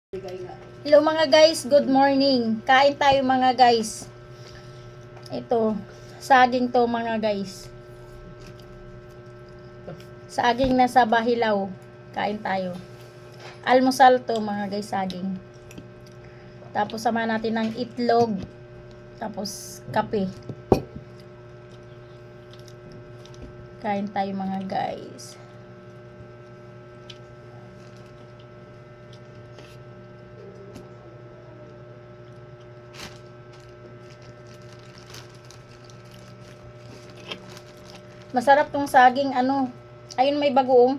Hello mga guys, good morning. Kain tayo mga guys. Ito, saging to mga guys. Saging na sa bahilaw. Kain tayo. Almusal to mga guys, saging. Tapos sama natin ng itlog. Tapos kape. Kain tayo mga guys. Masarap tong saging ano. Ayun may bagoong.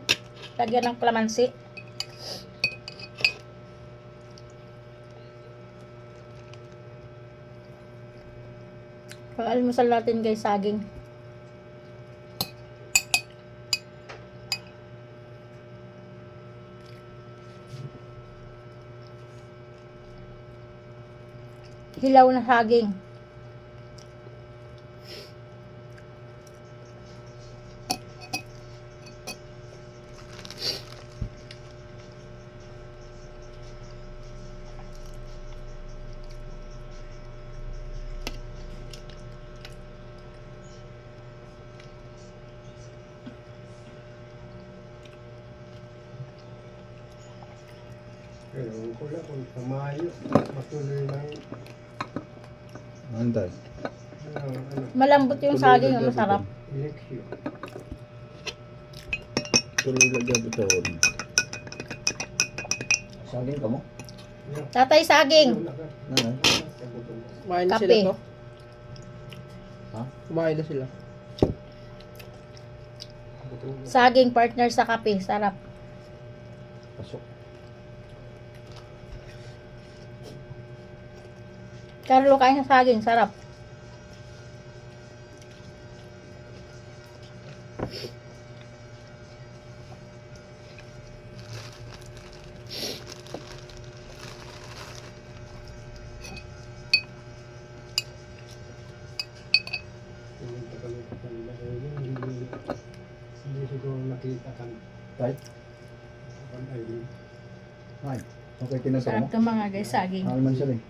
Lagyan ng kalamansi. Pag-almusal natin guys, saging. Hilaw na saging. Pero ko lang kung tamayo, matuloy lang. Anday. Malambot yung saging, masarap. Eleksyon. Tuloy lang gabi taon. Saging ka mo? Tatay saging. Nanay. Kumain na Kape. sila to? Ha? Kumain na sila. Saging partner sa kape, sarap. Pasok. Carlo, kain sa saging, sarap. Hindi siguro nakita kan. Right? Ay, Ay. Okay, kinasa Sarap mo? to mga guys, saging. Ano man siya rin?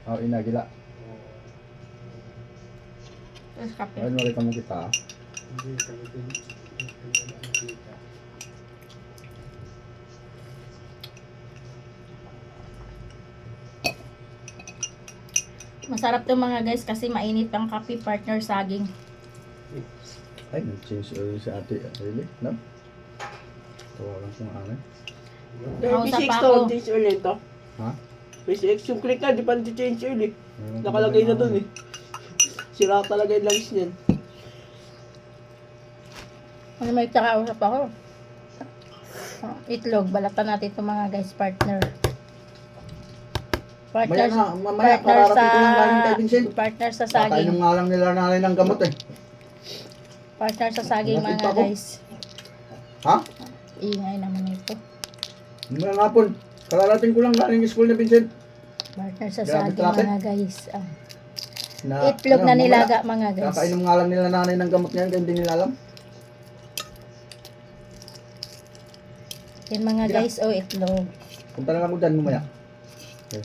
Oh, inagila. Tapos kape. Ayun, wala ka mo kita. Hindi sagutin. Nakita. Masarap to mga guys kasi mainit ang kape, partner saging. Ay, nag-change oil si ate. Really? No? Tawagan kong anay. Kausap PCX ako. to, change oil ito. Ha? PCX yung click na, di pa change oil eh. Meron ka Nakalagay ba na dun eh. Sira talaga yung langis niyan. Ano may kakausap ako? Itlog, balatan natin ito mga guys, partner. Maya na, mamaya, partner sa kararating ko lang galing kay Vincent. partner sa Kakain saging. nga lang nila nanay ng gamot eh. Partner sa saging Natin mga pa ako. guys. Ha? Ingay naman ito. Mga hapon. Kararating ko lang galing school ni Vincent. Partner sa Grabe saging traffic. mga guys. Na, Itlog na mamaya, nilaga mga guys. Kakainom nga lang nila nanay ng gamot ngayon, kaya hindi nila alam. Yan mga Yeah. guys, oh itlog. Punta na lang ako dyan mamaya. Okay.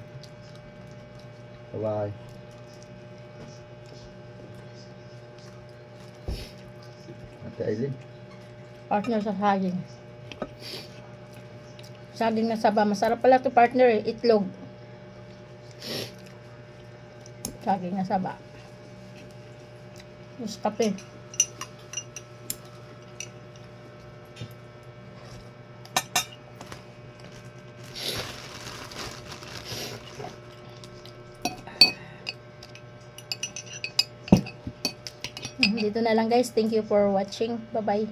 Bye-bye. Ate Aileen. Partner sa saging. Saging na saba. Masarap pala to partner eh. Itlog. Saging na saba. Tapos kape. Dito na lang guys. Thank you for watching. Bye-bye.